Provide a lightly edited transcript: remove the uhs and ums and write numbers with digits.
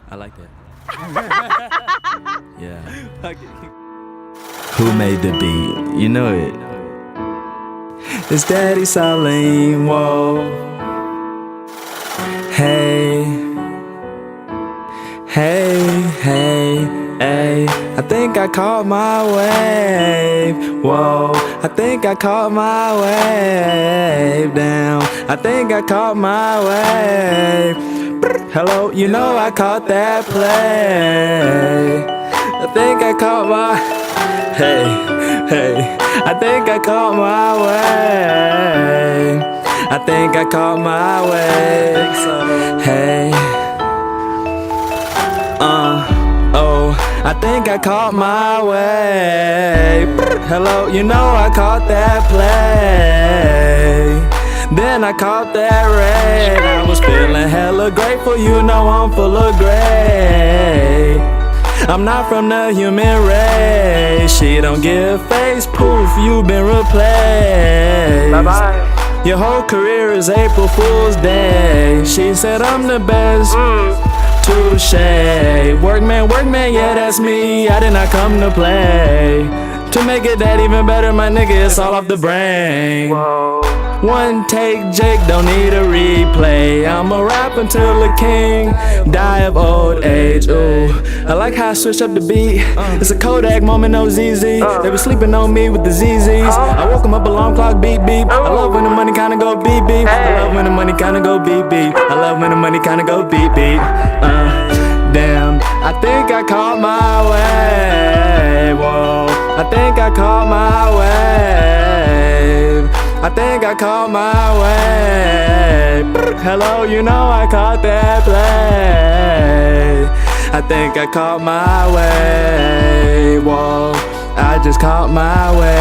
I like that. Yeah. Who made the beat? You know it. It's Daddy Saleem, whoa. Hey, hey, hey, hey. I think I caught my wave, whoa. I think I caught my wave down. I think I caught my wave. Hello, you know I caught that play. I think I caught my, hey, hey. I think I caught my way. I think I caught my way. Hey. Oh, I think I caught my way. Hello, you know I caught that play. Then I caught that red. I was feeling hella grateful, you know I'm full of grace. I'm not from the human race. She don't give face, poof, you been replaced. Bye-bye. Your whole career is April Fool's Day. She said I'm the best, touche. Workman, yeah that's me. I did not come to play. To make it that even better, my nigga, it's all off the brain. One take, Jake, don't need a replay. I'ma rap until the king die of old age. Ooh, I like how I switch up the beat. It's a Kodak moment, no ZZ. They been sleeping on me with the ZZs. I woke them up, alarm clock, beep beep. I love when the money kinda go beep beep. I love when the money kinda go beep beep. I love when the money kinda go beep beep. Damn, I think I caught my way. Whoa, I think I caught my wave. I think I caught my way. Hello, you know I caught that play. I think I caught my way. Whoa, I just caught my way.